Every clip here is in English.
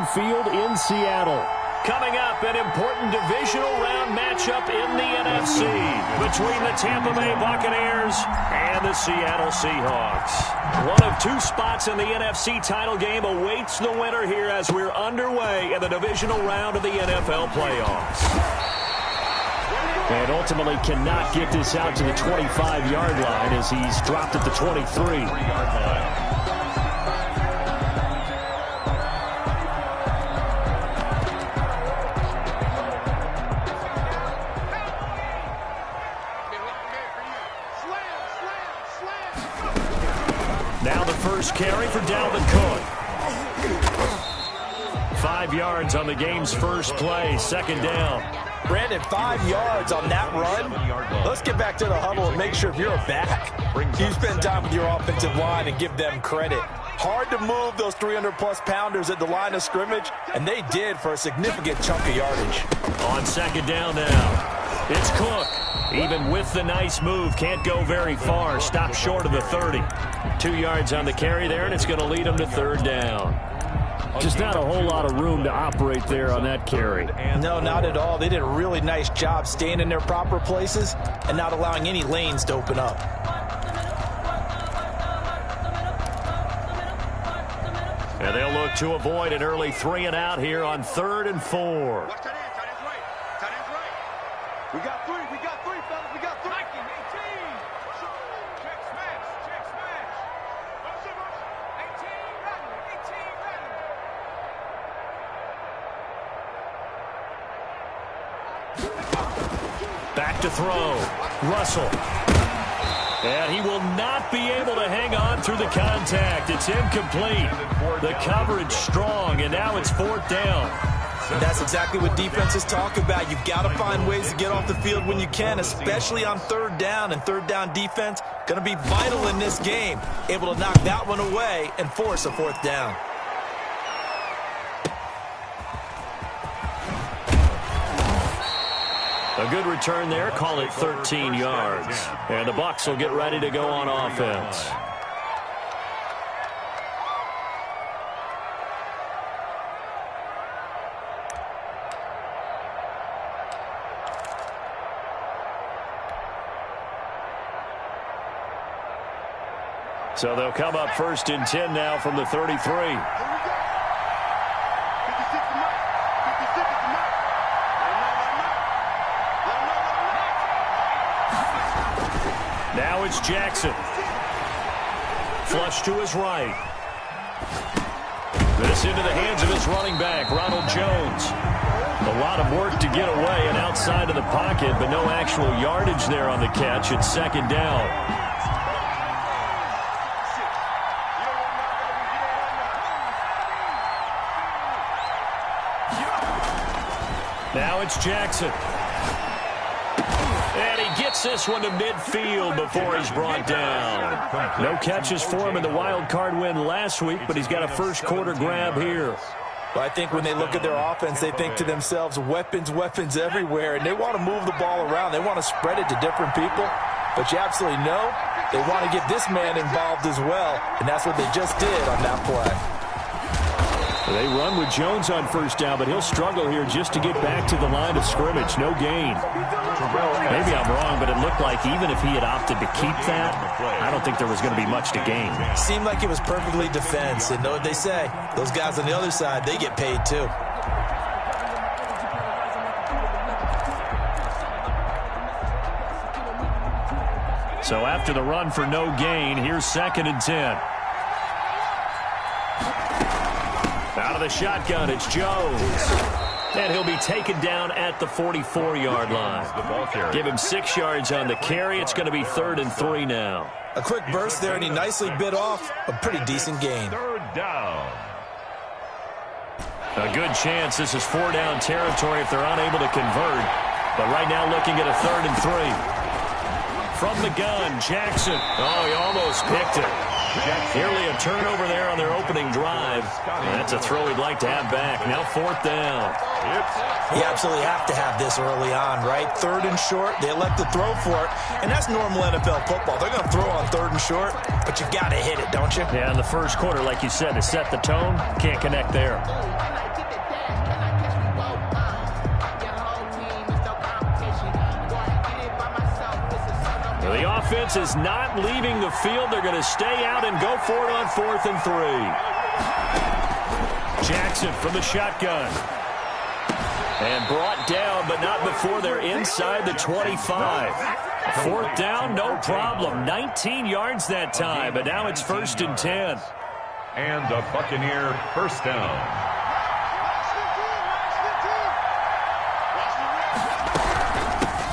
Heinz Field in Seattle. Coming up, an important divisional round matchup in the NFC between the Tampa Bay Buccaneers and the Seattle Seahawks. One of two spots in the NFC title game awaits the winner here as we're underway in the divisional round of the NFL playoffs. And ultimately cannot get this out to the 25-yard line as he's dropped at the 23. Now the first carry for Dalvin Cook. 5 yards on the game's first play, second down. Brandon, 5 yards on that run. Let's get back to the huddle and make sure if you're a back, you spend time with your offensive line and give them credit. Hard to move those 300-plus pounders at the line of scrimmage, and they did for a significant chunk of yardage. On second down now, it's Cook. Even with the nice move, can't go very far. Stopped short of the 30. 2 yards on the carry there, and it's going to lead him to third down. Just not a whole lot of room to operate there on that carry. No, not at all. They did a really nice job staying in their proper places and not allowing any lanes to open up. And they'll look to avoid an early 3 and out here on 3rd and 4. We got three, fellas, we got 3. 18. Check smash. 18 Back to throw. Russell. And he will not be able to hang on through the contact. It's incomplete. The coverage strong, and now it's 4th down. That's exactly what defenses talk about. You've got to find ways to get off the field when you can, especially on 3rd down. And 3rd down defense going to be vital in this game. Able to knock that one away and force a 4th down. A good return there. Call it 13 yards. And the Bucs will get ready to go on offense. So they'll come up 1st and 10 now from the 33. Now it's Jackson. Flush to his right. This into the hands of his running back, Ronald Jones. A lot of work to get away and outside of the pocket, but no actual yardage there on the catch. It's 2nd down. Now it's Jackson. And he gets this one to midfield before he's brought down. No catches for him in the wild card win last week, but he's got a first quarter grab here. Well, I think when they look at their offense, they think to themselves, weapons everywhere, and they want to move the ball around. They want to spread it to different people. But you absolutely know they want to get this man involved as well, and that's what they just did on that play. They run with Jones on 1st down, but he'll struggle here just to get back to the line of scrimmage. No gain. Maybe I'm wrong, but it looked like even if he had opted to keep that, I don't think there was going to be much to gain. Seemed like it was perfectly defense, and know what they say. Those guys on the other side, they get paid too. So after the run for no gain, here's 2nd and 10. Out of the shotgun, it's Jones. And he'll be taken down at the 44-yard line. Give him 6 yards on the carry. It's going to be 3rd and 3 now. A quick burst there, and he nicely bit off a pretty decent gain. 3rd down. A good chance this is 4-down territory if they're unable to convert. But right now looking at a 3rd and 3. From the gun, Jackson. Oh, he almost picked it. Nearly a turnover there on their opening drive. And that's a throw he'd like to have back. Now 4th down. You absolutely have to have this early on, right? 3rd and short, they elect to throw for it. And that's normal NFL football. They're going to throw on 3rd and short, but you've got to hit it, don't you? Yeah, in the first quarter, like you said, to set the tone, can't connect there. defense is not leaving the field. They're going to stay out and go for it on 4th and 3. Jackson from the shotgun. And brought down, but not before they're inside the 25. 4th down, no problem. 19 yards that time, but now it's 1st and 10. And the Buccaneer first down.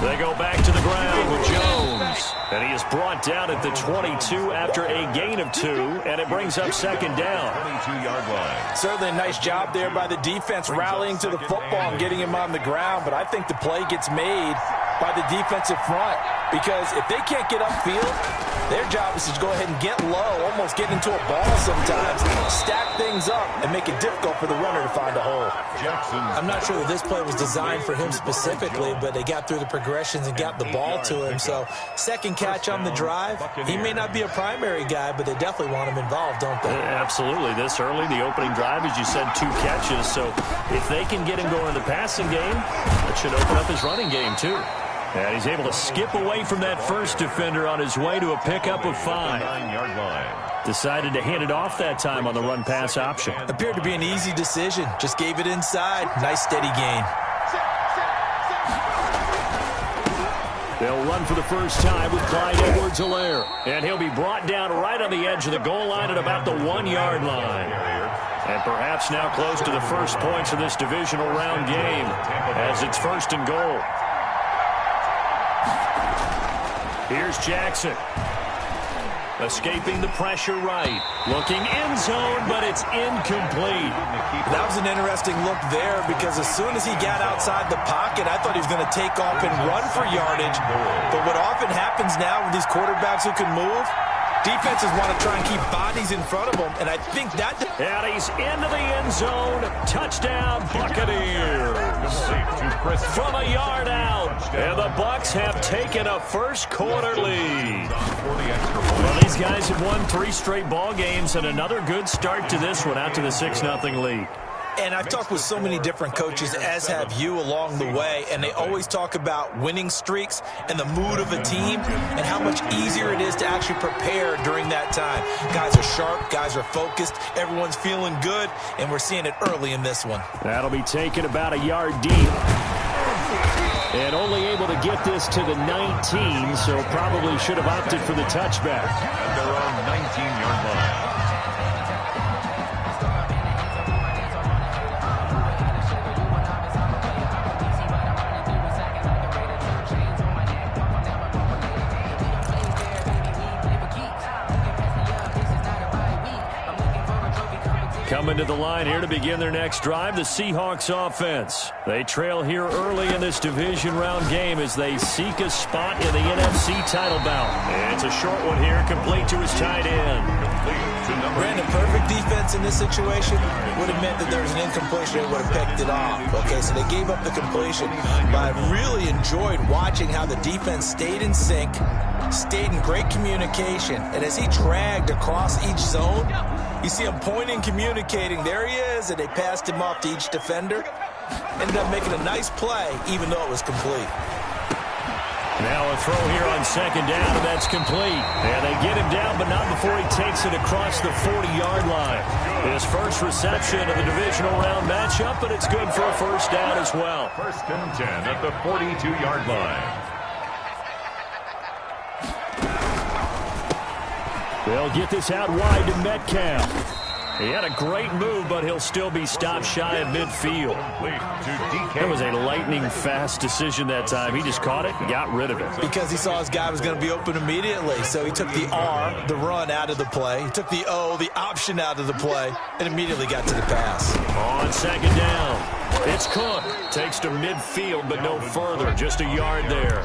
They go back to the ground with Jones. And he is brought down at the 22 after a gain of 2, and it brings up 2nd down. 22-yard line. Certainly a nice job there by the defense rallying to the football and getting him on the ground, but I think the play gets made by the defensive front because if they can't get upfield, their job is to go ahead and get low, almost get into a ball sometimes, stack things up, and make it difficult for the runner to find a hole. I'm not sure that this play was designed for him specifically, but they got through the progressions and got the ball to him. So second catch on the drive. He may not be a primary guy, but they definitely want him involved, don't they? Absolutely. This early, the opening drive, as you said, 2 catches. So if they can get him going in the passing game, that should open up his running game too. And he's able to skip away from that first defender on his way to a pickup of 5. 9-yard line. Decided to hand it off that time on the run-pass option. Appeared to be an easy decision. Just gave it inside. Nice steady gain. They'll run for the first time with Clyde Edwards-Helaire. And he'll be brought down right on the edge of the goal line at about the 1-yard line. And perhaps now close to the first points of this divisional round game as it's 1st and goal. Here's Jackson. Escaping the pressure right. Looking end zone, but it's incomplete. That was an interesting look there because as soon as he got outside the pocket, I thought he was going to take off and run for yardage. But what often happens now with these quarterbacks who can move, defenses want to try and keep bodies in front of them, and I think that... And he's into the end zone. Touchdown, Buccaneers. From a yard out. And the Bucs have taken a first-quarter lead. Well, these guys have won 3 straight ball games, and another good start to this one out to the 6-0 lead. And I've talked with so many different coaches, as have you, along the way, and they always talk about winning streaks and the mood of a team and how much easier it is to actually prepare during that time. Guys are sharp, guys are focused, everyone's feeling good, and we're seeing it early in this one. That'll be taken about a yard deep. And only able to get this to the 19, so probably should have opted for the touchback. And their own 19-yard line. Coming to the line here to begin their next drive, the Seahawks offense. They trail here early in this division round game as they seek a spot in the NFC title bout. And it's a short one here, complete to his tight end. Brandon, perfect defense in this situation would have meant that there was an incompletion. They would have picked it off. Okay, so they gave up the completion. But I really enjoyed watching how the defense stayed in sync, stayed in great communication. And as he dragged across each zone, you see him pointing, communicating. There he is, and they passed him off to each defender. Ended up making a nice play, even though it was complete. Now a throw here on 2nd down, and that's complete. And they get him down, but not before he takes it across the 40-yard line. His first reception of the divisional round matchup, but it's good for a first down as well. 1st and 10 at the 42-yard line. They'll get this out wide to Metcalf. He had a great move, but he'll still be stopped shy of midfield. It was a lightning-fast decision that time. He just caught it and got rid of it. Because he saw his guy was going to be open immediately. So he took the R, the run, out of the play. He took the O, the option, out of the play, and immediately got to the pass. On 2nd down, it's Cook. Takes to midfield, but no further. Just a yard there.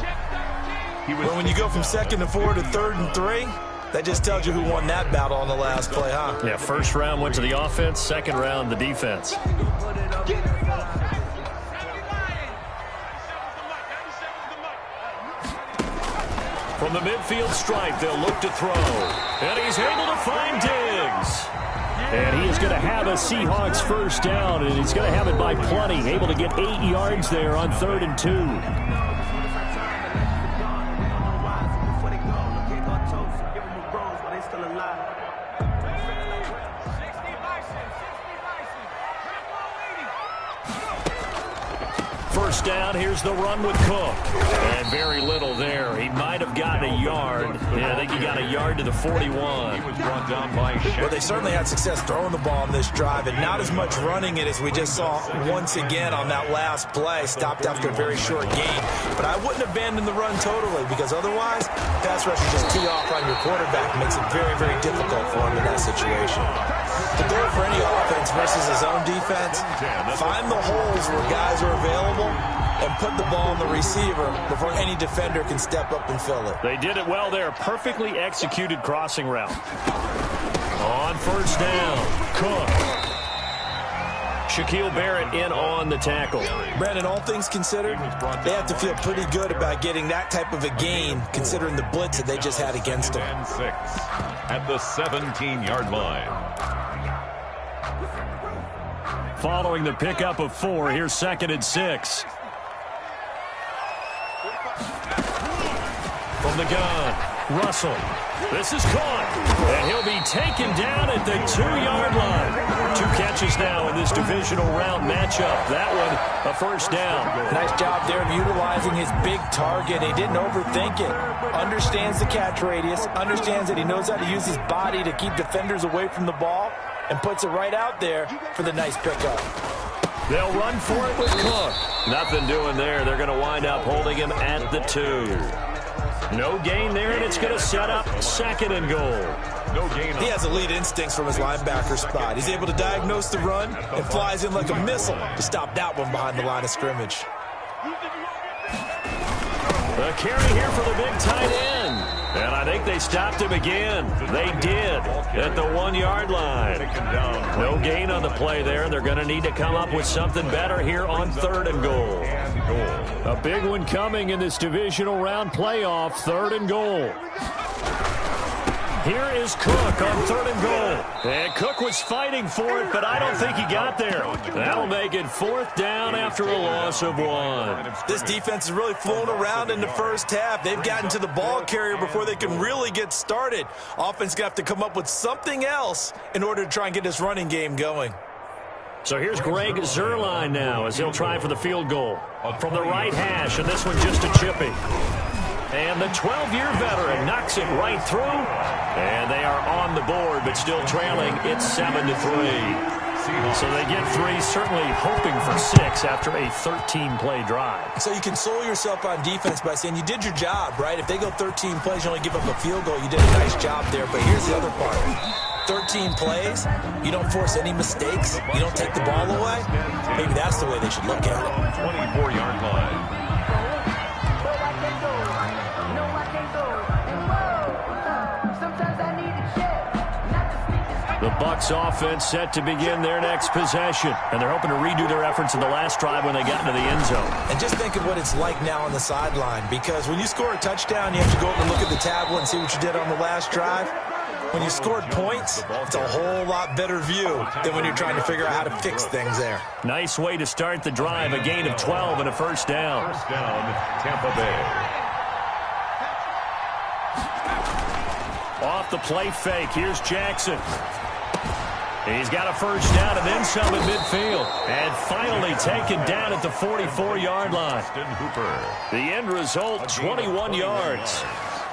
Well, when you go from 2nd to 4 to 3rd and 3, that just tells you who won that battle on the last play, huh? Yeah, first round went to the offense, 2nd round the defense. From the midfield stripe, they'll look to throw. And he's able to find Diggs. And he is going to have a Seahawks first down, and he's going to have it by plenty. Able to get 8 yards there on 3rd and 2. first down, here's the run with Cook. And very little there. He might have gotten a yard. Yeah, I think he got a yard to the 41. He was brought down by Well, they certainly had success throwing the ball on this drive, and not as much running it as we just saw once again on that last play. Stopped after a very short gain. But I wouldn't abandon the run totally, because otherwise, pass rush just tee off on your quarterback. Makes it very, very difficult for him in that situation. The goal for any offense versus his own defense, find the holes where guys are available and put the ball on the receiver before any defender can step up and fill it. They did it well there. Perfectly executed crossing route. On first down, Cook. Shaquille Barrett in on the tackle. Brandon, all things considered, they have to feel pretty good about getting that type of a gain, considering the blitz that they just had against them. and 6 at the 17-yard line. Following the pickup of 4, here's 2nd and 6. From the gun, Russell. This is caught, and he'll be taken down at the 2-yard line. 2 catches now in this divisional round matchup. That one, a first down. Nice job there of utilizing his big target. He didn't overthink it. Understands the catch radius, understands that he knows how to use his body to keep defenders away from the ball, and puts it right out there for the nice pickup. They'll run for it with Cook. Nothing doing there. They're going to wind up holding him at the 2. No gain there, and it's going to set up 2nd and goal. No gain. He has elite instincts from his linebacker spot. He's able to diagnose the run and flies in like a missile to stop that one behind the line of scrimmage. The carry here for the big tight end. And I think they stopped him again. They did at the 1-yard line. No gain on the play there. They're going to need to come up with something better here on 3rd and goal. A big one coming in this divisional round playoff, 3rd and goal. Here is Cook on 3rd and goal. And Cook was fighting for it, but I don't think he got there. That'll make it 4th down after a loss of 1. This defense has really flown around in the first half. They've gotten to the ball carrier before they can really get started. Offense going to have to come up with something else in order to try and get this running game going. So here's Greg Zuerlein now as he'll try for the field goal. From the right hash, and this one just a chippy. And the 12-year veteran knocks it right through. And they are on the board, but still trailing. It's 7-3. So they get 3, certainly hoping for 6 after a 13-play drive. So you console yourself on defense by saying you did your job, right? If they go 13 plays, you only give up a field goal. You did a nice job there. But here's the other part. 13 plays, you don't force any mistakes, you don't take the ball away. Maybe that's the way they should look at it. 24-yard line. The Bucs offense set to begin their next possession, and they're hoping to redo their efforts in the last drive when they got into the end zone. And just think of what it's like now on the sideline, because when you score a touchdown, you have to go over and look at the tablet and see what you did on the last drive. When you scored points, it's a whole lot better view than when you're trying to figure out how to fix things there. Nice way to start the drive, a gain of 12 and a first down. First down, Tampa Bay. Off the play fake, here's Jackson. He's got a first down and then some at midfield. And finally taken down at the 44-yard line. The end result, 21 yards.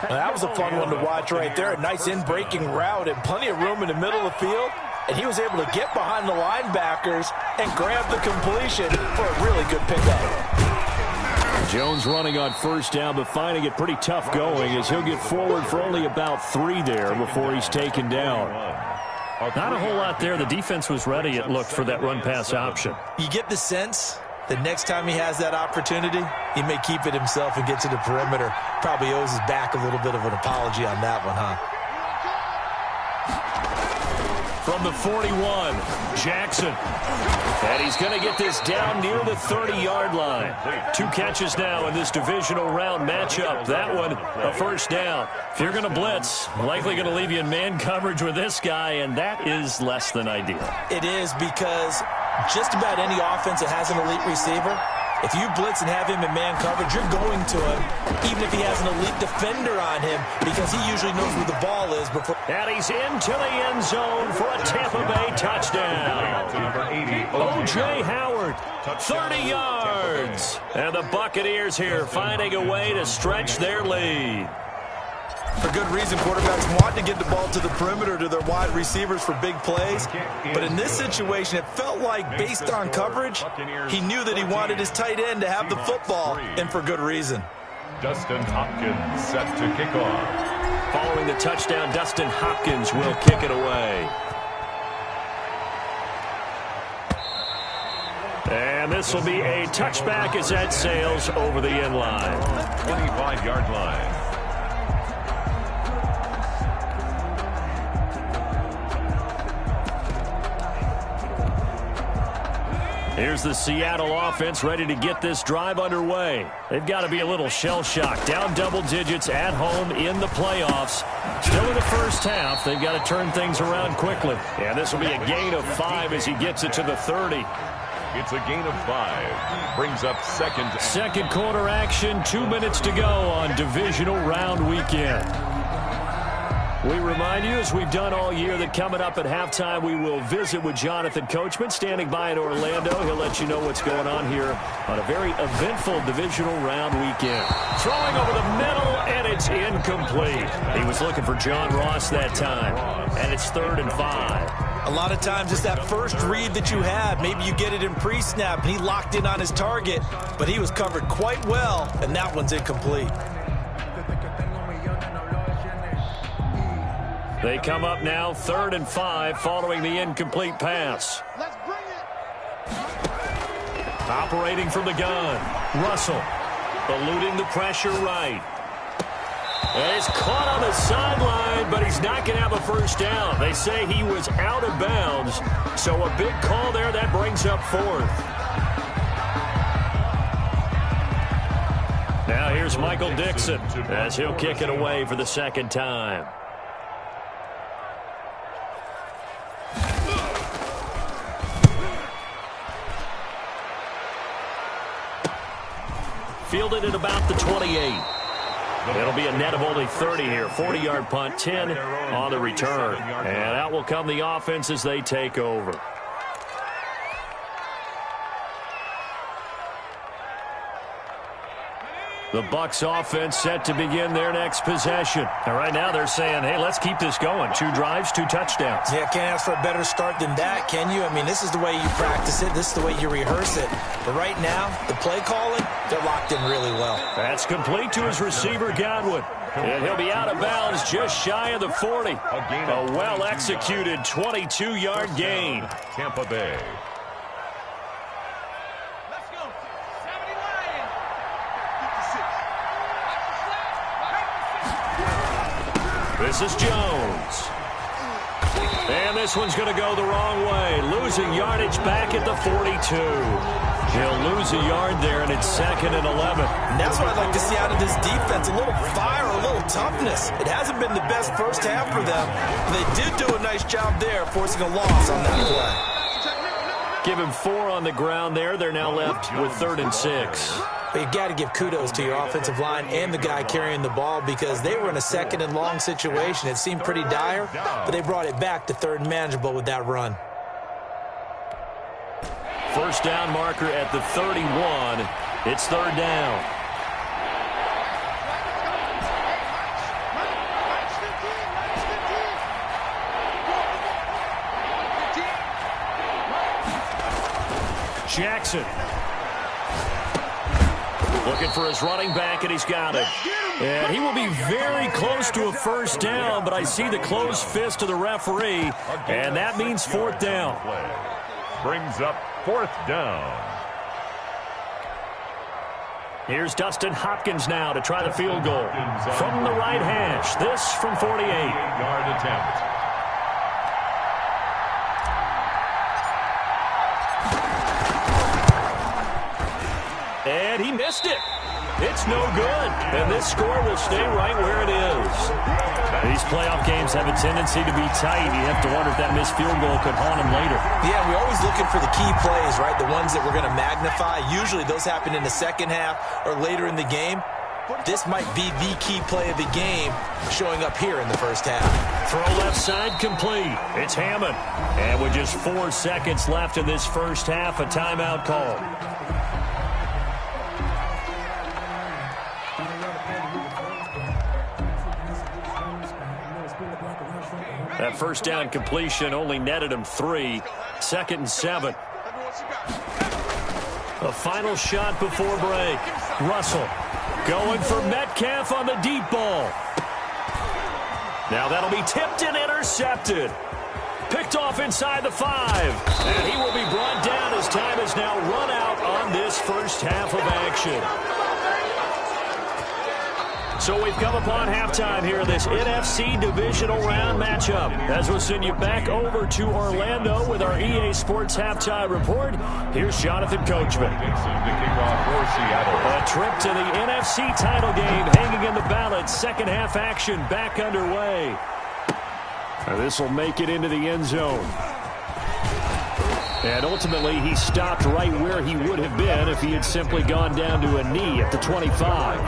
Now, that was a fun one to watch right there. A nice in-breaking route and plenty of room in the middle of the field. And he was able to get behind the linebackers and grab the completion for a really good pickup. Jones running on first down, but finding it pretty tough going as he'll get forward for only about 3 there before he's taken down. Not a whole lot there. The defense was ready, it looked, for that run-pass option. You get the sense that next time he has that opportunity, he may keep it himself and get to the perimeter. Probably owes his back a little bit of an apology on that one, huh? From the 41, Jackson. And he's going to get this down near the 30-yard line. 2 catches now in this divisional round matchup. That one, a first down. If you're going to blitz, likely going to leave you in man coverage with this guy, and that is less than ideal. It is, because just about any offense that has an elite receiver, if you blitz and have him in man coverage, you're going to him, even if he has an elite defender on him, because he usually knows where the ball is before. And he's into the end zone for a Tampa Bay touchdown. O.J. Howard short. 30 yards. And the Buccaneers here finding a way to stretch their lead. For good reason, quarterbacks want to get the ball to the perimeter to their wide receivers for big plays. But in this situation, it felt like based on coverage, he knew that he wanted his tight end to have the football, and for good reason. Dustin Hopkins set to kick off. Following the touchdown, Dustin Hopkins will kick it away. And this will be a touchback as that sails over the end line. 25-yard line. Here's the Seattle offense ready to get this drive underway. They've got to be a little shell-shocked. Down double digits at home in the playoffs. Still in the first half. They've got to turn things around quickly. And this will be a gain of 5 as he gets it to the 30. It's a gain of 5. Brings up second. Second quarter action. 2 minutes to go on divisional round weekend. We remind you, as we've done all year, that coming up at halftime, we will visit with Jonathan Coachman, standing by in Orlando. He'll let you know what's going on here on a very eventful divisional round weekend. Throwing over the middle, and it's incomplete. He was looking for John Ross that time, and it's 3rd and 5. A lot of times it's that first read that you have. Maybe you get it in pre-snap, and he locked in on his target, but he was covered quite well, and that one's incomplete. They come up now 3rd and 5 following the incomplete pass. Let's bring it. Operating from the gun. Russell eluding the pressure right. And he's caught on the sideline, but he's not going to have a first down. They say he was out of bounds, so a big call there. That brings up 4th. Now here's Michael Dixon as he'll kick it away for the second time. Fielded at about the 28. It'll be a net of only 30 here. 40-yard punt, 10 on the return. And out will come the offense as they take over. The Bucs offense set to begin their next possession. And right now they're saying, hey, let's keep this going. 2 drives, 2 touchdowns. Yeah, can't ask for a better start than that, can you? I mean, this is the way you practice it. This is the way you rehearse it. But right now, the play calling, they're locked in really well. That's complete to his receiver, Godwin. And he'll be out of bounds just shy of the 40. A well-executed 22-yard gain. Tampa Bay. This is Jones. And this one's going to go the wrong way. Losing yardage back at the 42. He'll lose a yard there, and it's 2nd and 11. And that's what I'd like to see out of this defense. A little fire, a little toughness. It hasn't been the best first half for them. But they did do a nice job there, forcing a loss on that play. Give him 4 on the ground there. They're now left with 3rd and 6. But you've got to give kudos to your offensive line and the guy carrying the ball because they were in a 2nd and long situation. It seemed pretty dire, but they brought it back to 3rd and manageable with that run. First down marker at the 31. It's 3rd down. Jackson. Looking for his running back, and he's got it. And he will be very close to a first down, but I see the closed fist of the referee, and that means 4th down. Brings up 4th down. Here's Dustin Hopkins now to try the field goal. From the right hash, this from 48. 8-yard attempt. And he missed it. It's no good. And this score will stay right where it is. These playoff games have a tendency to be tight. You have to wonder if that missed field goal could haunt him later. Yeah, we're always looking for the key plays, right? The ones that we're going to magnify. Usually those happen in the second half or later in the game. this might be the key play of the game showing up here in the first half. Throw left side complete. It's Hammond. And with just 4 seconds left in this first half, a timeout call. That first down completion only netted him 3. 2nd and 7. A final shot before break. Russell going for Metcalf on the deep ball. Now that'll be tipped and intercepted. Picked off inside the 5. And he will be brought down as time is now run out on this first half of action. So we've come upon halftime here in this NFC divisional round matchup. As we'll send you back over to Orlando with our EA Sports halftime report, here's Jonathan Coachman. A trip to the NFC title game hanging in the balance. Second half action back underway. This will make it into the end zone. And ultimately, he stopped right where he would have been if he had simply gone down to a knee at the 25.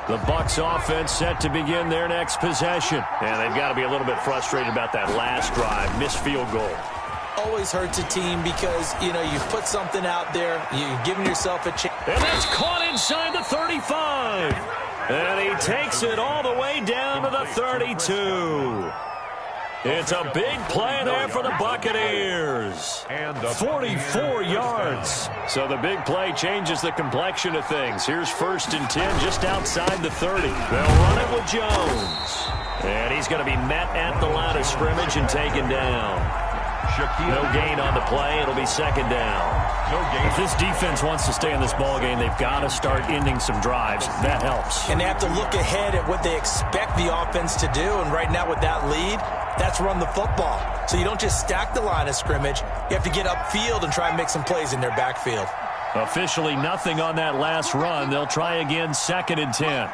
The Bucs offense set to begin their next possession. And they've got to be a little bit frustrated about that last drive. Missed field goal. Always hurts a team because, you know, you've put something out there. You've given yourself a chance. And that's caught inside the 35. And he takes it all the way down to the 32. It's a big play there for the Buccaneers. 44 yards. So the big play changes the complexion of things. Here's 1st and 10 just outside the 30. They'll run it with Jones. And he's going to be met at the line of scrimmage and taken down. No gain on the play. It'll be 2nd down. If this defense wants to stay in this ballgame, they've got to start ending some drives. That helps. And they have to look ahead at what they expect the offense to do. And right now with that lead, that's run the football. So you don't just stack the line of scrimmage. You have to get upfield and try and make some plays in their backfield. Officially nothing on that last run. They'll try again 2nd and 10.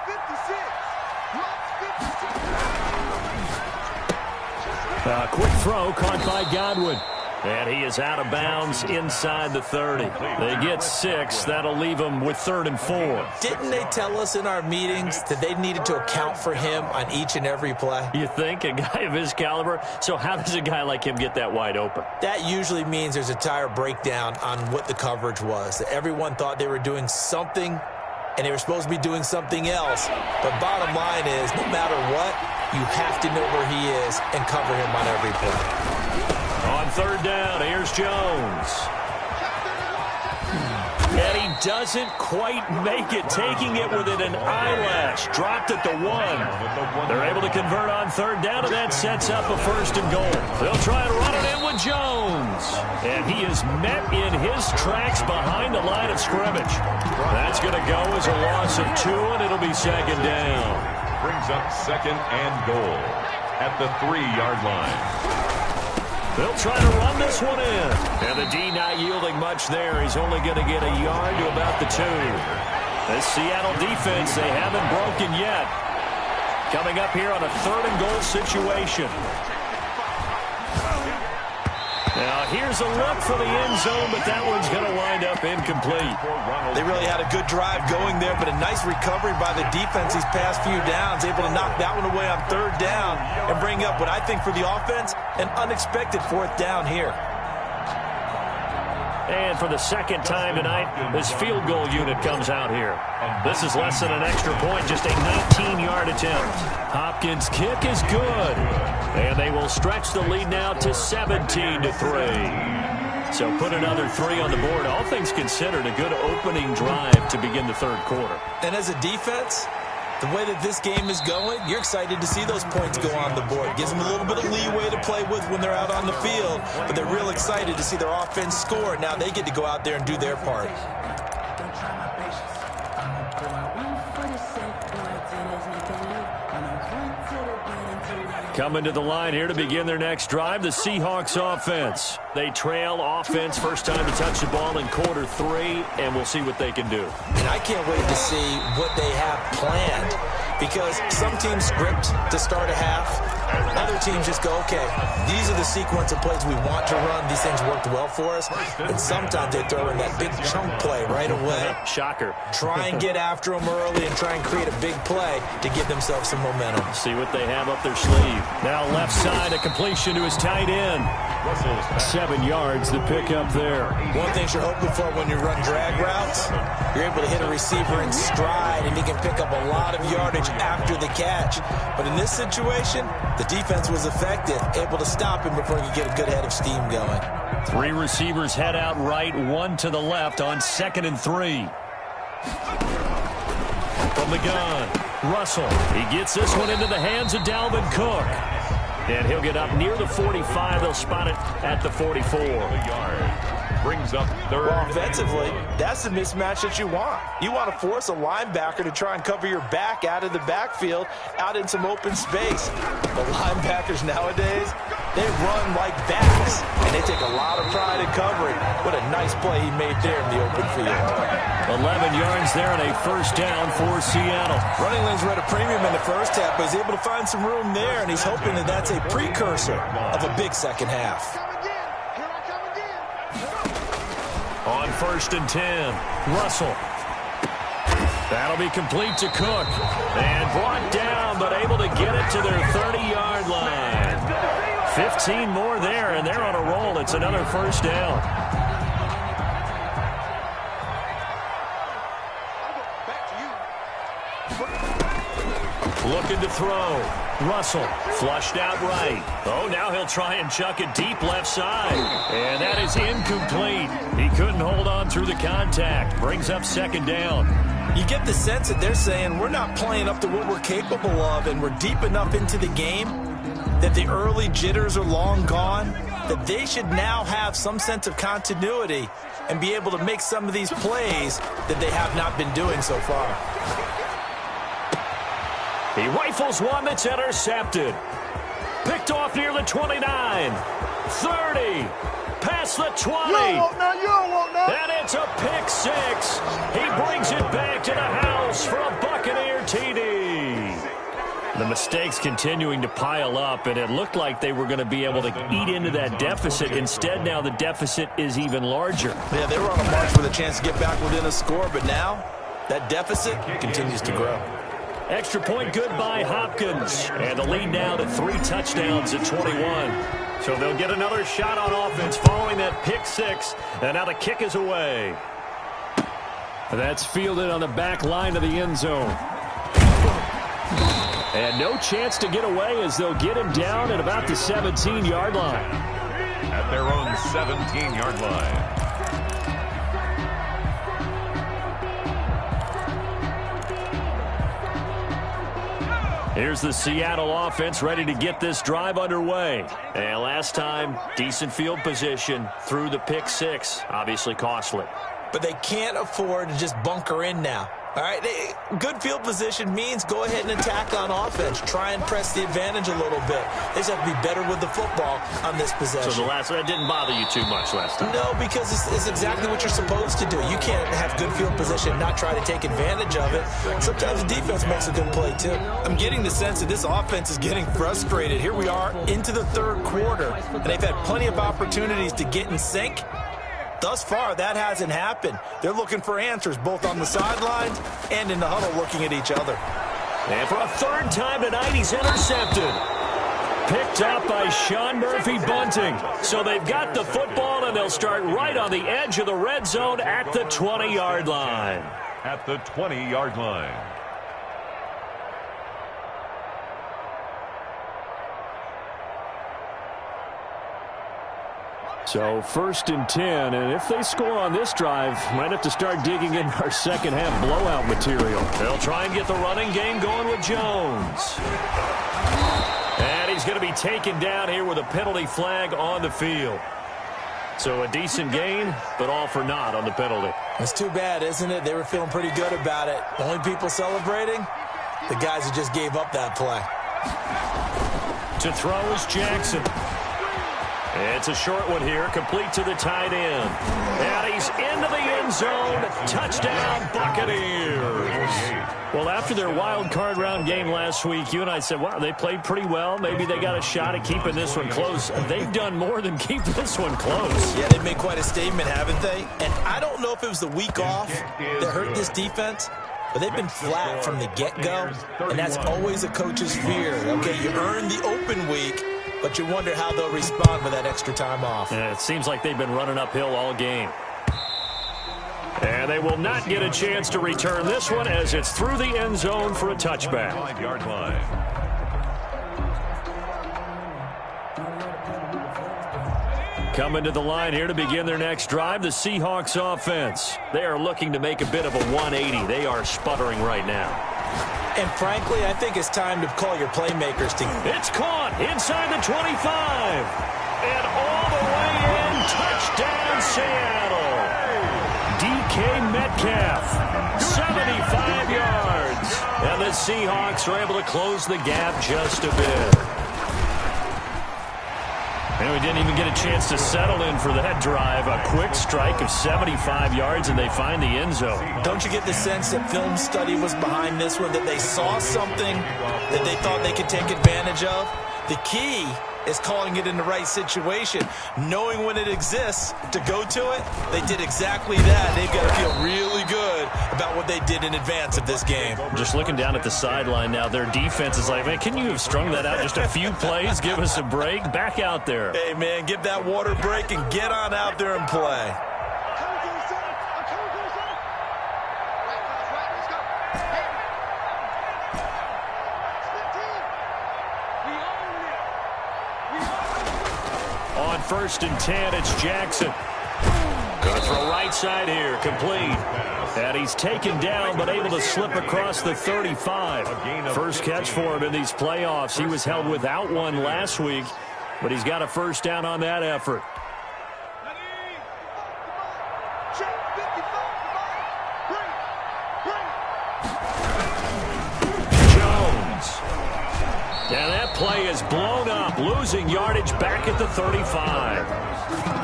A quick throw caught by Godwin. And he is out of bounds inside the 30. They get 6. That'll leave them with 3rd and 4. Didn't they tell us in our meetings that they needed to account for him on each and every play? You think? A guy of his caliber? So how does a guy like him get that wide open? That usually means there's a entire breakdown on what the coverage was. That everyone thought they were doing something, and they were supposed to be doing something else. But bottom line is, no matter what, you have to know where he is and cover him on every play. On 3rd down, here's Jones. And he doesn't quite make it, taking it within an eyelash. Dropped at the 1. They're able to convert on 3rd down, and that sets up a 1st and goal. They'll try and run it in with Jones. And he is met in his tracks behind the line of scrimmage. That's going to go as a loss of 2, and it'll be 2nd down. Brings up 2nd and goal at the 3-yard line. They'll try to run this one in. And the D not yielding much there. He's only going to get a yard to about the 2. This Seattle defense, they haven't broken yet. Coming up here on a 3rd and goal situation. Now here's a look for the end zone, but that one's going to wind up incomplete. They really had a good drive going there, but a nice recovery by the defense these past few downs, able to knock that one away on 3rd down and bring up what I think for the offense, an unexpected 4th down here. And for the 2nd time tonight, this field goal unit comes out here. This is less than an extra point, just a 19-yard attempt. Hopkins' kick is good. And they will stretch the lead now to 17-3. So put another 3 on the board. All things considered, a good opening drive to begin the 3rd quarter. And as a defense, the way that this game is going, you're excited to see those points go on the board. Gives them a little bit of leeway to play with when they're out on the field, but they're real excited to see their offense score. Now they get to go out there and do their part. Coming to the line here to begin their next drive, the Seahawks offense. They trail offense, first time to touch the ball in quarter 3, and we'll see what they can do. And I can't wait to see what they have planned. Because some teams script to start a half. Other teams just go, okay, these are the sequence of plays we want to run. These things worked well for us. And sometimes they throw in that big chunk play right away. Shocker. Try and get after them early and try and create a big play to give themselves some momentum. See what they have up their sleeve. Now left side, a completion to his tight end. 7 yards, the pickup there. One thing you're hoping for when you run drag routes, you're able to hit a receiver in stride, and he can pick up a lot of yardage after the catch. But in this situation, the defense was effective, able to stop him before he could get a good head of steam going. 3 receivers head out right, 1 to the left on 2nd and 3. From the gun, Russell. He gets this one into the hands of Dalvin Cook. And he'll get up near the 45. They'll spot it at the 44. Brings up 3rd. Well, offensively, that's the mismatch that you want. You want to force a linebacker to try and cover your back out of the backfield, out in some open space. The linebackers nowadays, they run like backs, and they take a lot of pride in covering. What a nice play he made there in the open field. 11 yards there and a first down for Seattle. Running lanes were at a premium in the first half, but he's able to find some room there, and he's hoping that that's a precursor of a big second half. On 1st and 10, Russell. That'll be complete to Cook. And brought down, but able to get it to their 30-yard line. 15 more there, and they're on a roll. It's another first down. Looking to throw. Russell flushed out right. Oh, now he'll try and chuck it deep left side. And that is incomplete. He couldn't hold on through the contact. Brings up 2nd down. You get the sense that they're saying we're not playing up to what we're capable of, and we're deep enough into the game that the early jitters are long gone, that they should now have some sense of continuity and be able to make some of these plays that they have not been doing so far. He rifles one that's intercepted. Picked off near the 29. 30. Past the 20. And it's a pick 6. He brings it back to the house for a Buccaneer TD. The mistakes continuing to pile up, and it looked like they were going to be able to eat into that deficit. Instead, now the deficit is even larger. Yeah, they were on a march with a chance to get back within a score, but now that deficit continues to grow. Extra point good by Hopkins. And the lead now to 3 touchdowns at 21. So they'll get another shot on offense following that pick 6. And now the kick is away. That's fielded on the back line of the end zone. And no chance to get away as they'll get him down at about the 17-yard line. At their own 17-yard line. Here's the Seattle offense ready to get this drive underway. And last time, decent field position through the pick 6. Obviously costly. But they can't afford to just bunker in now. All right, good field position means go ahead and attack on offense. Try and press the advantage a little bit. They just have to be better with the football on this possession. So that didn't bother you too much last time? No, because it's exactly what you're supposed to do. You can't have good field position and not try to take advantage of it. Sometimes the defense makes a good play, too. I'm getting the sense that this offense is getting frustrated. Here we are into the 3rd quarter, and they've had plenty of opportunities to get in sync. Thus far, that hasn't happened. They're looking for answers both on the sidelines and in the huddle looking at each other. And for a 3rd time tonight, he's intercepted. Picked up by Sean Murphy-Bunting. So they've got the football, and they'll start right on the edge of the red zone at the 20-yard line. At the 20-yard line. So 1st and 10, and if they score on this drive, might have to start digging in our second half blowout material. They'll try and get the running game going with Jones. And he's going to be taken down here with a penalty flag on the field. So a decent gain, but all for naught on the penalty. It's too bad, isn't it? They were feeling pretty good about it. The only people celebrating, the guys who just gave up that play. To throw is Jackson. It's a short one here, complete to the tight end. And he's into the end zone. Touchdown, Buccaneers. Well, after their wild card round game last week, you and I said, wow, they played pretty well. Maybe they got a shot at keeping this one close. They've done more than keep this one close. Yeah, they've made quite a statement, haven't they? And I don't know if it was the week off that hurt this defense, but they've been flat from the get-go, and that's always a coach's fear. Okay, you earn the open week, but you wonder how they'll respond with that extra time off. Yeah, it seems like they've been running uphill all game. And they will not get a chance to return this one as it's through the end zone for a touchback. 5-yard line. Coming to the line here to begin their next drive, the Seahawks offense. They are looking to make a bit of a 180. They are sputtering right now. And frankly, I think it's time to call your playmakers to... It's caught inside the 25. And all the way in, touchdown Seattle. DK Metcalf, 75 yards. And the Seahawks are able to close the gap just a bit. And we didn't even get a chance to settle in for that drive. A quick strike of 75 yards, and they find the end zone. Don't you get the sense that film study was behind this one, that they saw something that they thought they could take advantage of? The key is calling it in the right situation, knowing when it exists to go to it. They did exactly that. They've got to feel really good about what they did in advance of this game. Just looking down at the sideline now, their defense is like, man, can you have strung that out just a few plays? Give us a break. Back out there. Hey, man, give that water break and get on out there and play. On 1st and 10, it's Jackson. Going to throw right side here, complete. And he's taken down, but able to slip across the 35. First catch for him in these playoffs. He was held without one last week, but he's got a first down on that effort. And that play is blown up, losing yardage back at the 35.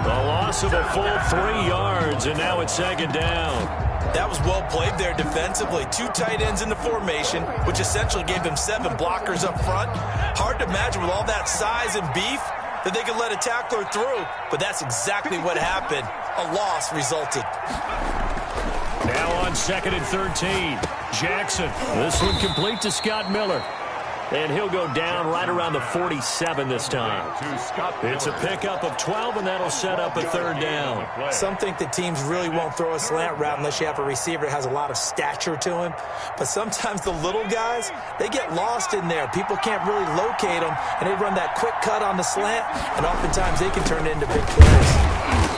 A loss of a full 3 yards, and now it's 2nd down. That was well played there defensively. 2 tight ends in the formation, which essentially gave them 7 blockers up front. Hard to imagine with all that size and beef that they could let a tackler through, but that's exactly what happened. A loss resulted. Now on 2nd and 13, Jackson. This one complete to Scott Miller. And he'll go down right around the 47 this time. It's a pickup of 12, and that'll set up a 3rd down. Some think that teams really won't throw a slant route unless you have a receiver that has a lot of stature to him. But sometimes the little guys, they get lost in there. People can't really locate them, and they run that quick cut on the slant, and oftentimes they can turn it into big plays.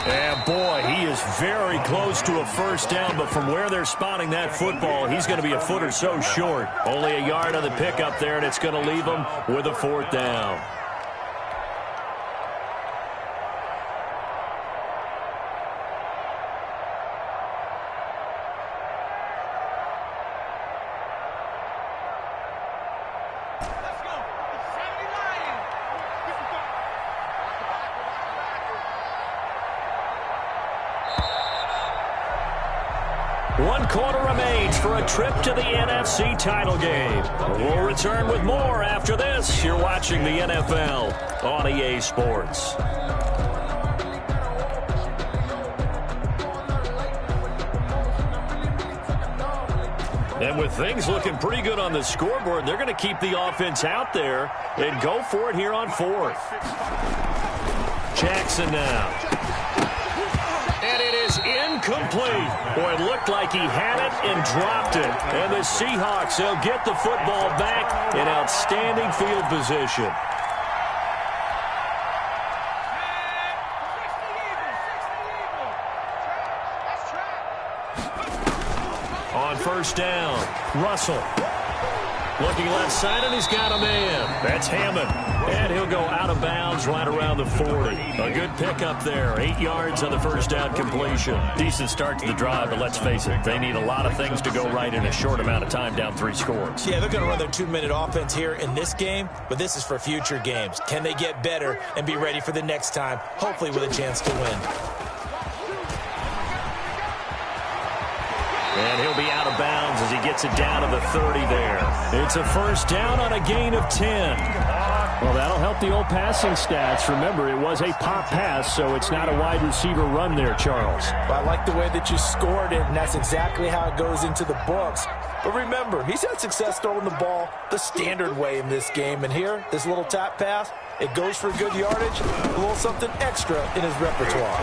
And boy, he is very close to a first down, but from where they're spotting that football, he's going to be a foot or so short. Only a yard on the pickup there, and it's going to leave him with a 4th down. One quarter remains for a trip to the NFC title game. We'll return with more after this. You're watching the NFL on EA Sports. And with things looking pretty good on the scoreboard, they're going to keep the offense out there and go for it here on 4th. Jackson now. And it is incomplete. Boy, it looked like he had it and dropped it. And the Seahawks, they'll get the football back in outstanding field position. On 1st down, Russell. Looking left side, and he's got a man. That's Hammond. And he'll go out of bounds right around the 40. A good pickup there. 8 yards on the first down completion. Decent start to the drive, but let's face it, they need a lot of things to go right in a short amount of time, down 3 scores. Yeah, they're going to run their 2-minute offense here in this game, but this is for future games. Can they get better and be ready for the next time, hopefully with a chance to win? And he'll be out of bounds as he gets it down to the 30 there. It's a first down on a gain of 10. Well, that'll help the old passing stats. Remember, it was a pop pass, so it's not a wide receiver run there, Charles. Well, I like the way that you scored it, and that's exactly how it goes into the books. But remember, he's had success throwing the ball the standard way in this game. And here, this little tap pass, it goes for good yardage, a little something extra in his repertoire.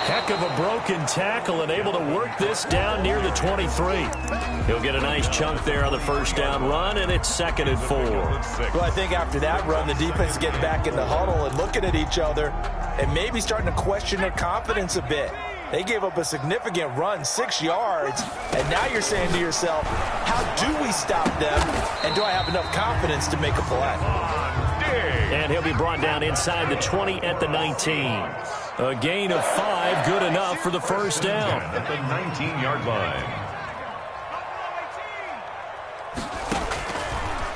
Heck of a broken tackle and able to work this down near the 23. He'll get a nice chunk there on the first down run, and it's 2nd and 4. Well, I think after that run, the defense is getting back in the huddle and looking at each other and maybe starting to question their confidence a bit. They gave up a significant run, 6 yards, and now you're saying to yourself, how do we stop them, and do I have enough confidence to make a play? And he'll be brought down inside the 20 at the 19. A gain of 5, good enough for the first down. At the 19-yard line.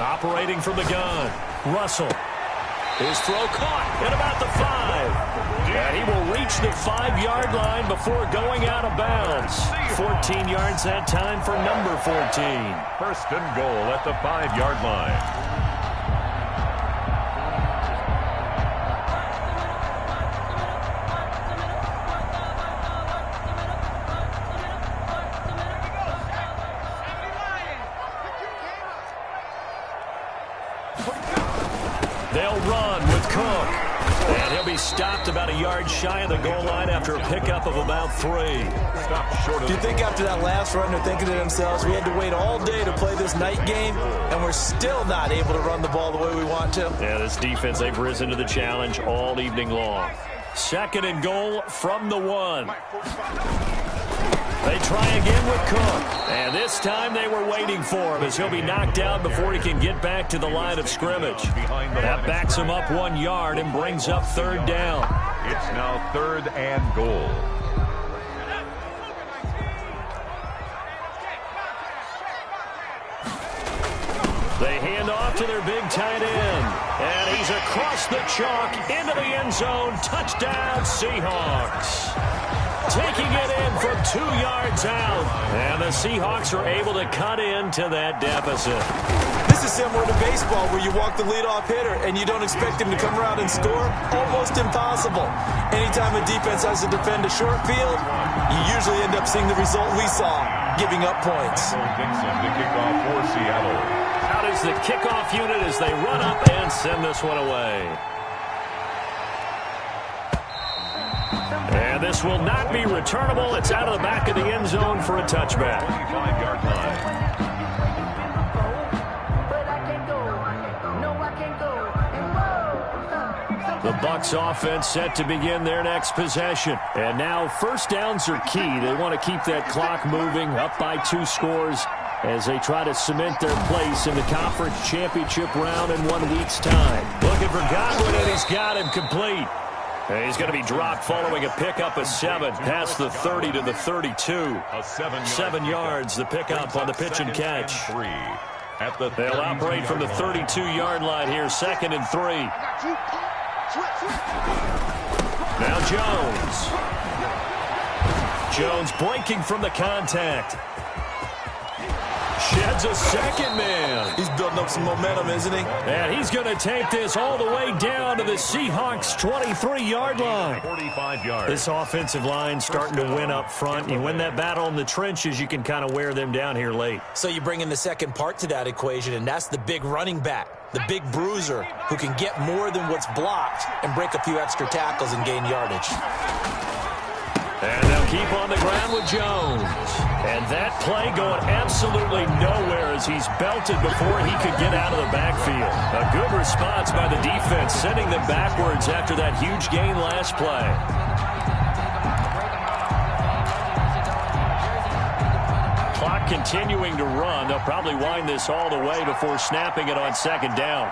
Operating from the gun, Russell. His throw caught at about the 5. And he will reach the 5-yard line before going out of bounds. 14 yards that time for number 14. First and goal at the 5-yard line. They'll run with Cook. And he'll be stopped about a yard shy of the goal line after a pickup of about 3. Do you think after that last run they're thinking to themselves, we had to wait all day to play this night game, and we're still not able to run the ball the way we want to? Yeah, this defense, they've risen to the challenge all evening long. 2nd and goal from the 1. They try again with Cook. And this time they were waiting for him as he'll be knocked out before he can get back to the line of scrimmage. That backs him up 1 yard and brings up 3rd down. It's now 3rd and goal. They hand off to their big tight end. And he's across the chalk into the end zone. Touchdown, Seahawks. Taking it in from 2 yards out. And the Seahawks are able to cut into that deficit. This is similar to baseball where you walk the leadoff hitter and you don't expect him to come around and score. Almost impossible. Anytime a defense has to defend a short field, you usually end up seeing the result we saw, giving up points. Dixon to kick off for Seattle. Out is the kickoff unit as they run up and send this one away. And this will not be returnable. It's out of the back of the end zone for a touchback. 5-yard line. The Bucs offense set to begin their next possession. And now first downs are key. They want to keep that clock moving, up by 2 scores as they try to cement their place in the conference championship round in 1 week's time. Looking for Godwin, and he's got him complete. And he's going to be dropped following a pickup of 7 past the 30 to the 32. 7 yards, the pickup on the pitch and catch. They'll operate from the 32-yard line here, 2nd and 3. Now Jones. Jones blinking from the contact. Sheds a second man. He's building up some momentum, isn't he? And he's going to take this all the way down to the Seahawks' 23-yard line. 45 yards. This offensive line starting to win up front. You win that battle in the trenches, you can kind of wear them down here late. So you bring in the second part to that equation, and that's the big running back, the big bruiser who can get more than what's blocked and break a few extra tackles and gain yardage. And they'll keep on the ground with Jones. And that play going absolutely nowhere as he's belted before he could get out of the backfield. A good response by the defense, sending them backwards after that huge gain last play. Clock continuing to run. They'll probably wind this all the way before snapping it on 2nd down.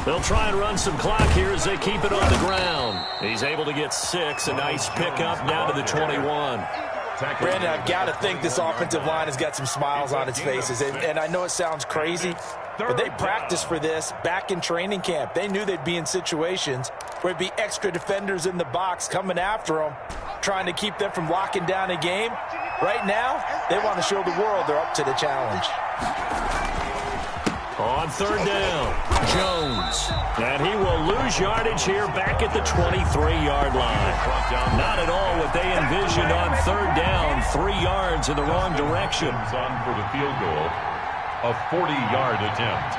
They'll try and run some clock here as they keep it on the ground. He's able to get 6. A nice pickup down to the 21. Brandon, I've got to think this offensive line has got some smiles on its faces. And I know it sounds crazy, But they practiced for this back in training camp. They knew they'd be in situations where it'd be extra defenders in the box coming after them, trying to keep them from locking down a game. Right now, they want to show the world they're up to the challenge. On third down, Jones. And he will lose yardage here back at the 23-yard line. Not at all what they envisioned on third down. 3 yards in the wrong direction. On for the field goal, a 40-yard attempt.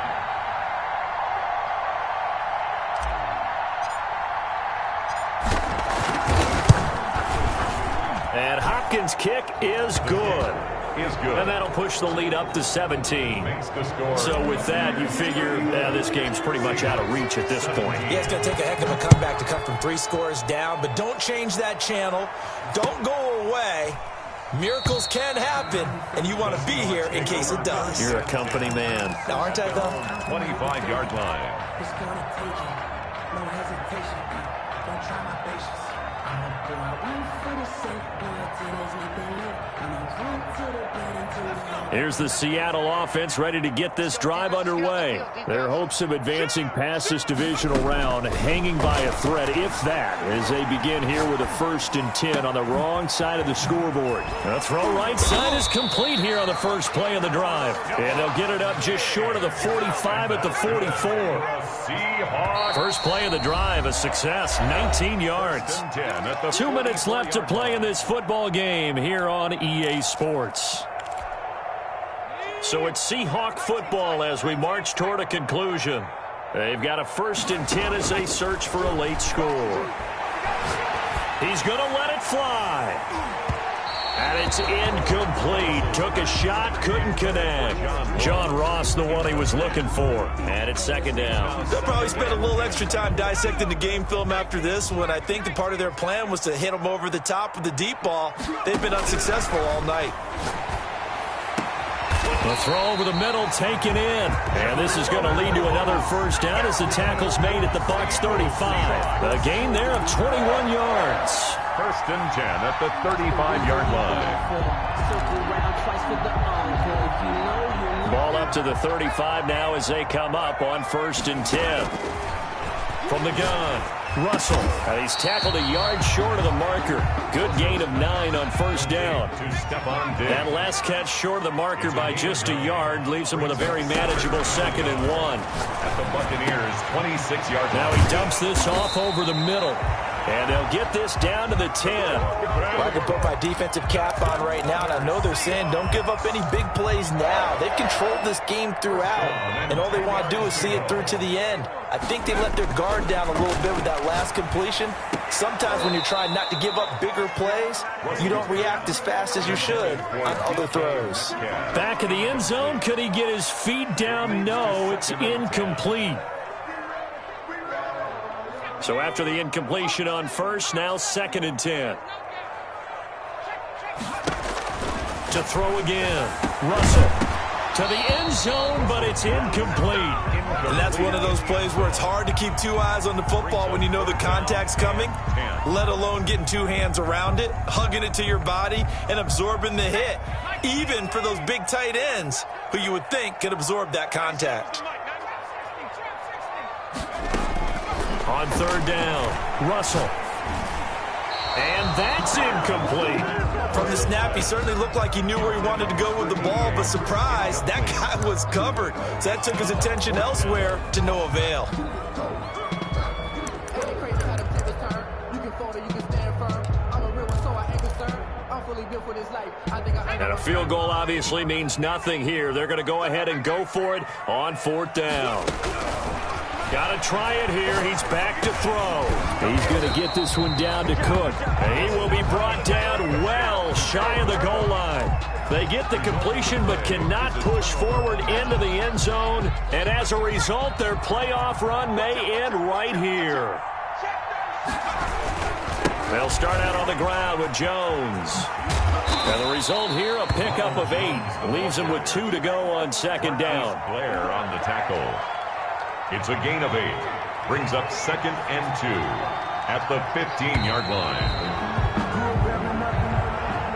And Hopkins' kick is good. And that'll push the lead up to 17. So with that, you figure this game's pretty much out of reach at this point. Yeah, it's going to take a heck of a comeback to come from 3 scores down, but don't change that channel. Don't go away. Miracles can happen, and you want to be here in case it does. You're a company man. Now, aren't I, though? 25-yard line. It's gonna take it. No hesitation. Don't try my patience. I'm gonna go out one for the safe. Here's the Seattle offense ready to get this drive underway. Their hopes of advancing past this divisional round hanging by a thread, if that, as they begin here with a 1st and 10 on the wrong side of the scoreboard. The throw right side is complete here on the first play of the drive. And they'll get it up just short of the 45 at the 44. First play of the drive, a success, 19 yards. 2 minutes left to play in this football game here on EA Sports. So it's Seahawk football as we march toward a conclusion. They've got a 1st and 10 as they search for a late score. He's going to let it fly. And it's incomplete. Took a shot, couldn't connect. John Ross, the one he was looking for. And it's 2nd down. They'll probably spend a little extra time dissecting the game film after this one. I think the part of their plan was to hit them over the top with the deep ball. They've been unsuccessful all night. The throw over the middle taken in. And this is going to lead to another 1st down as the tackle's made at the Bucs 35. A gain there of 21 yards. 1st and 10 at the 35-yard line. Ball up to the 35 now as they come up on 1st and 10. From the gun, Russell. He's tackled a yard short of the marker. Good gain of 9 on 1st down. That last catch short of the marker by just a yard leaves him with a very manageable 2nd and 1. At the Buccaneers, 26-yard line. Now he dumps this off over the middle. And they'll get this down to the 10. Well, I can put my defensive cap on right now, and I know they're saying don't give up any big plays now. They've controlled this game throughout, and all they want to do is see it through to the end. I think they let their guard down a little bit with that last completion. Sometimes when you're trying not to give up bigger plays, you don't react as fast as you should on other throws. Back of the end zone, could he get his feet down? No, it's incomplete. So after the incompletion on 1st, now 2nd and 10. To throw again. Russell to the end zone, but it's incomplete. And that's one of those plays where it's hard to keep 2 eyes on the football when you know the contact's coming, let alone getting 2 hands around it, hugging it to your body, and absorbing the hit, even for those big tight ends who you would think could absorb that contact. On 3rd down, Russell. And that's incomplete. From the snap, he certainly looked like he knew where he wanted to go with the ball, but surprise, that guy was covered. So that took his attention elsewhere to no avail. And a field goal obviously means nothing here. They're going to go ahead and go for it on 4th down. Got to try it here. He's back to throw. He's going to get this one down to Cook. He will be brought down well shy of the goal line. They get the completion but cannot push forward into the end zone. And as a result, their playoff run may end right here. They'll start out on the ground with Jones. And the result here, a pickup of 8. Leaves him with 2 to go on 2nd down. Blair on the tackle. It's a gain of 8. Brings up 2nd and 2 at the 15-yard line.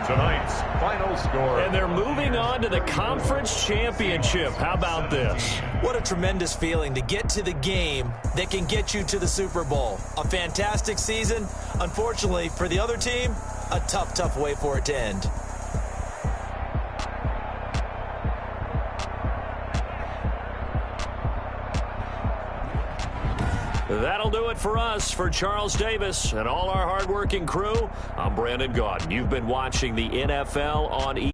Tonight's final score. And they're moving on to the conference championship. How about this? What a tremendous feeling to get to the game that can get you to the Super Bowl. A fantastic season. Unfortunately, for the other team, a tough way for it to end. That'll do it for us. For Charles Davis and all our hardworking crew, I'm Brandon Gaudin. You've been watching the NFL on